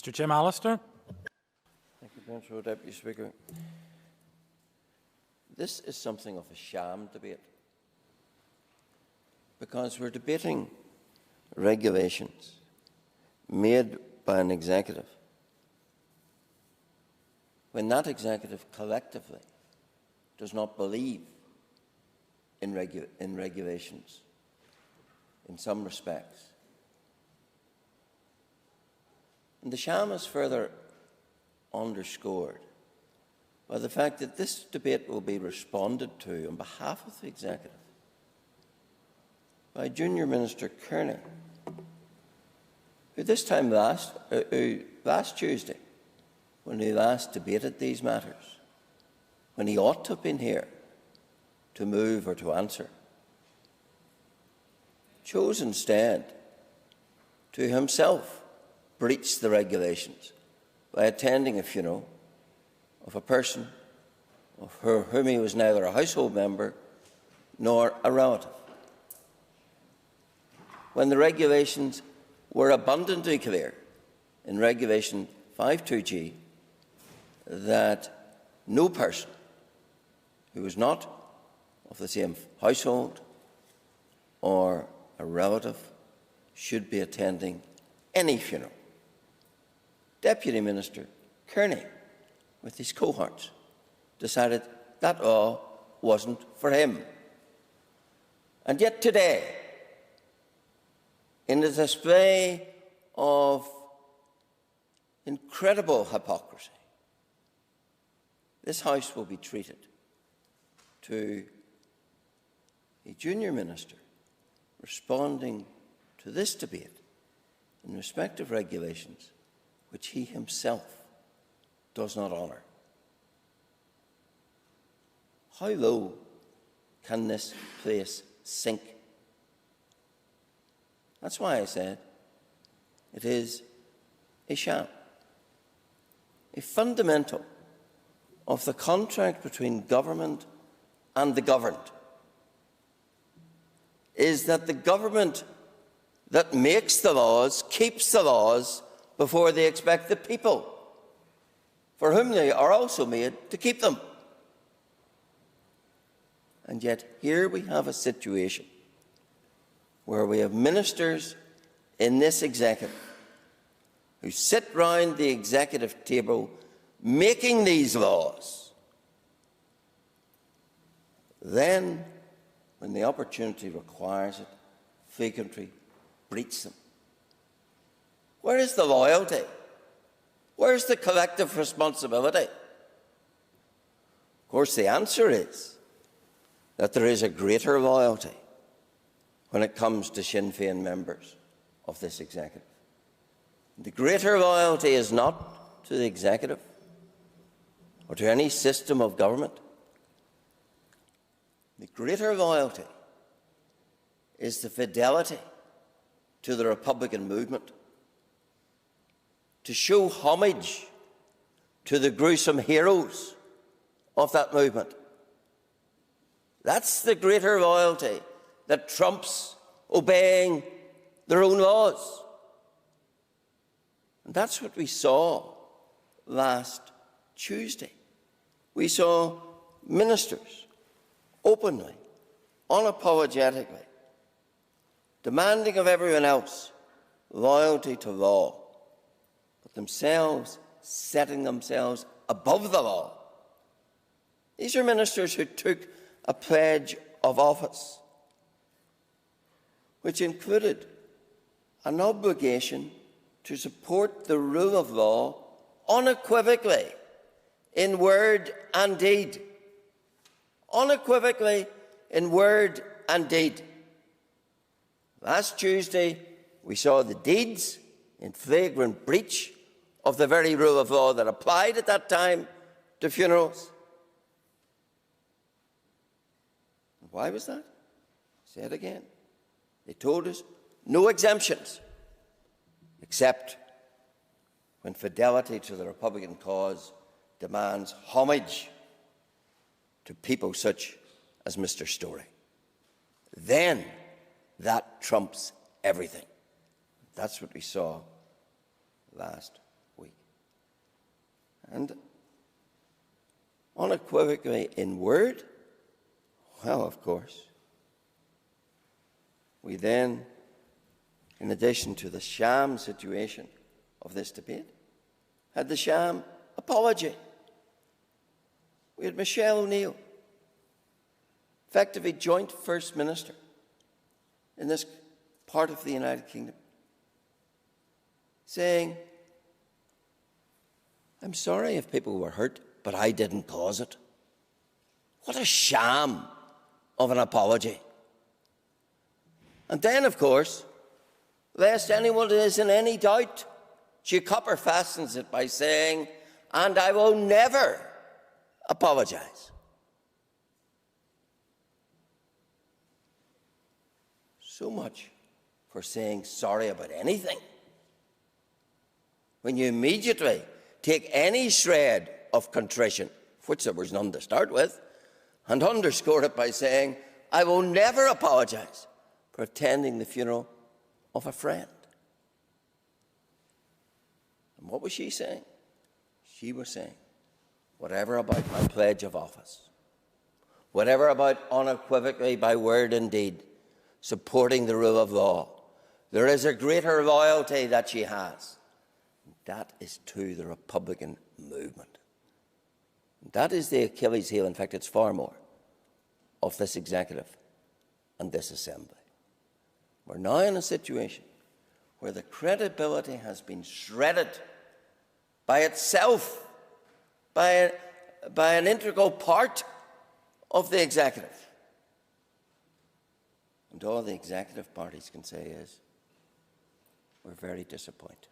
Mr. Jim Allister. Thank you, Councillor Deputy Speaker. This is something of a sham debate, because we're debating regulations made by an executive when that executive collectively does not believe in regulations in some respects. And the sham is further underscored by the fact that this debate will be responded to on behalf of the executive by Junior Minister Kearney, who last Tuesday, when he last debated these matters, when he ought to have been here to move or to answer, chose instead to himself breach the regulations by attending a funeral of a person of whom he was neither a household member nor a relative, when the regulations were abundantly clear in Regulation 52G that no person who was not of the same household or a relative should be attending any funeral. Deputy Minister Kearney, with his cohorts, decided that law wasn't for him. And yet today, in a display of incredible hypocrisy, this House will be treated to a junior minister responding to this debate in respect of regulations which he himself does not honour. How low can this place sink? That's why I said it is a sham. A fundamental of the contract between government and the governed is that the government that makes the laws keeps the laws before they expect the people, for whom they are also made, to keep them. And yet here we have a situation where we have ministers in this executive who sit round the executive table making these laws. Then, when the opportunity requires it, flagrantly breach them. Where is the loyalty? Where is the collective responsibility? Of course, the answer is that there is a greater loyalty when it comes to Sinn Fein members of this executive. The greater loyalty is not to the executive or to any system of government. The greater loyalty is the fidelity to the Republican movement, to show homage to the gruesome heroes of that movement. That's the greater loyalty that trumps obeying their own laws. And that's what we saw last Tuesday. We saw ministers openly, unapologetically, demanding of everyone else loyalty to law, but themselves setting themselves above the law. These are ministers who took a pledge of office, which included an obligation to support the rule of law unequivocally in word and deed. Unequivocally in word and deed. Last Tuesday, we saw the deeds in flagrant breach of the very rule of law that applied at that time to funerals. And why was that? Say it again. They told us no exemptions, except when fidelity to the Republican cause demands homage to people such as Mr. Storey. Then that trumps everything. That's what we saw last week. And unequivocally in word, well, of course, we then, in addition to the sham situation of this debate, had the sham apology. We had Michelle O'Neill, effectively joint First Minister in this part of the United Kingdom, saying, "I'm sorry if people were hurt, but I didn't cause it." What a sham of an apology. And then, of course, lest anyone is in any doubt, she copper fastens it by saying, "And I will never apologise." So much for saying sorry about anything, when you immediately take any shred of contrition, which there was none to start with, and underscore it by saying, "I will never apologise for attending the funeral of a friend." And what was she saying? She was saying, whatever about my pledge of office, whatever about unequivocally by word and deed supporting the rule of law, there is a greater loyalty that she has. That is to the Republican movement. That is the Achilles heel. In fact, it's far more of this executive and this assembly. We're now in a situation where the credibility has been shredded by itself, by an integral part of the executive. And all the executive parties can say is, we're very disappointed.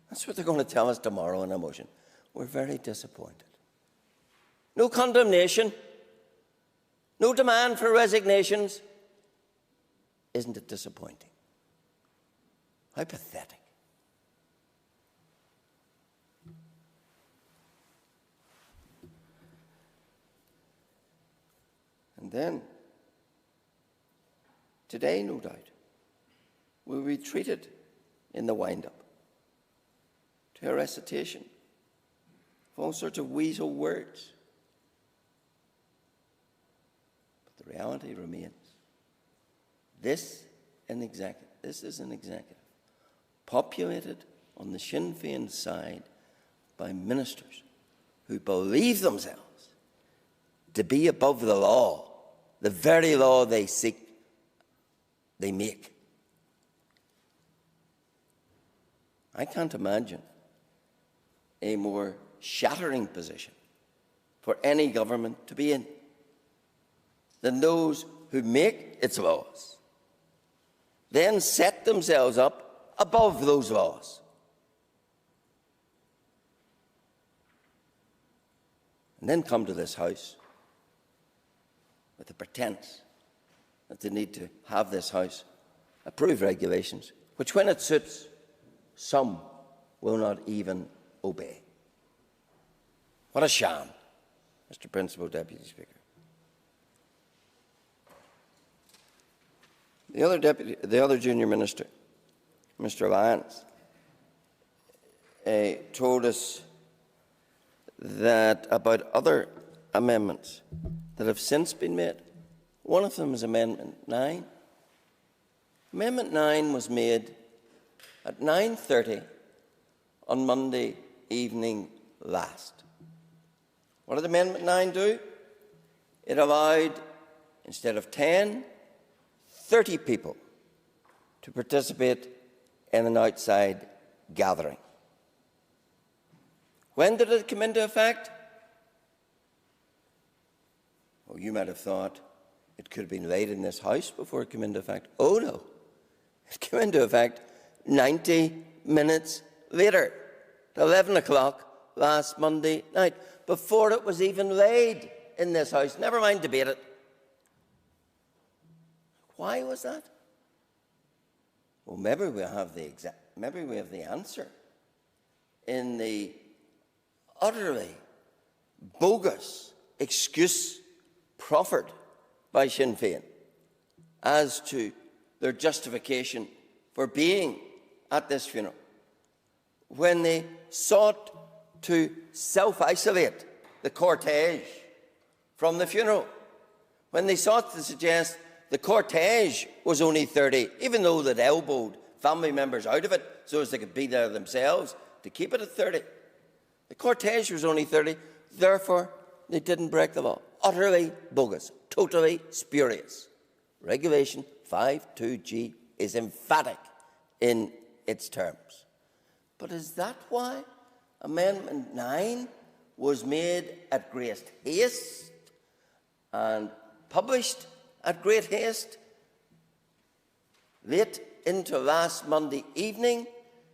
That's what they're going to tell us tomorrow in a motion. We're very disappointed. No condemnation, no demand for resignations. Isn't it disappointing? How pathetic. And then, today, no doubt, we'll be treated in the wind-up to a recitation of all sorts of weasel words. But the reality remains. This is an executive populated on the Sinn Fein side by ministers who believe themselves to be above the law, the very law they seek, they make. I can't imagine a more shattering position for any government to be in than those who make its laws, then set themselves up above those laws. And then come to this House with the pretense that they need to have this House approve regulations, which when it suits, some will not even obey. What a sham, Mr. Principal Deputy Speaker. The other junior minister, Mr. Lyons, told us that about other amendments that have since been made. One of them is Amendment 9. Amendment 9 was made at 9:30 on Monday evening last. What did Amendment 9 do? It allowed, instead of 10, 30 people to participate in an outside gathering. When did it come into effect? Well, you might have thought it could have been laid in this House before it came into effect. Oh, no. It came into effect 90 minutes later, at 11 o'clock last Monday night, before it was even laid in this House. Never mind debate it. Why was that? Well, maybe we have the answer in the utterly bogus excuse proffered by Sinn Fein as to their justification for being at this funeral. when they sought to self-isolate the cortege from the funeral, when they sought to suggest the cortege was only 30, even though they'd elbowed family members out of it so as they could be there themselves to keep it at 30. The cortege was only 30, therefore they didn't break the law. Utterly bogus, totally spurious. Regulation 52G is emphatic in its terms. But is that why Amendment 9 was made at great haste and published at great haste late into last Monday evening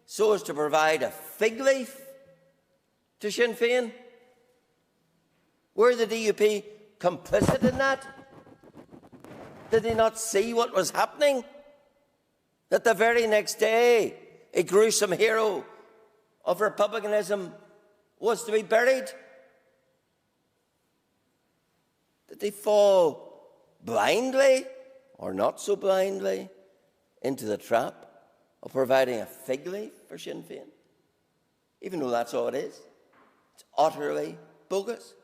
so as to provide a fig leaf to Sinn Fein? Were the DUP complicit in that? Did they not see what was happening? That the very next day, a gruesome hero of republicanism was to be buried? Did they fall blindly, or not so blindly, into the trap of providing a fig leaf for Sinn Fein? Even though that's all it is. It's utterly bogus.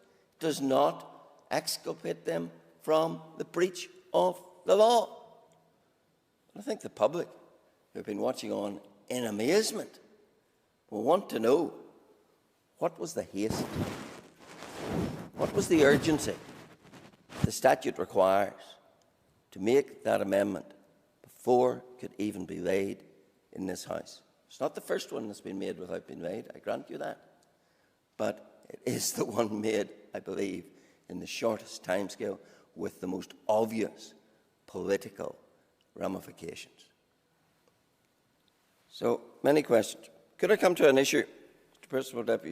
It does not exculpate them from the breach of the law. I think the public who have been watching on in amazement will want to know, what was the haste? What was the urgency the statute requires to make that amendment before it could even be laid in this House? It's not the first one that's been made without being laid, I grant you that. But it is the one made, I believe, in the shortest timescale with the most obvious political ramifications. So, many questions. Could I come to an issue, Mr. Principal Deputy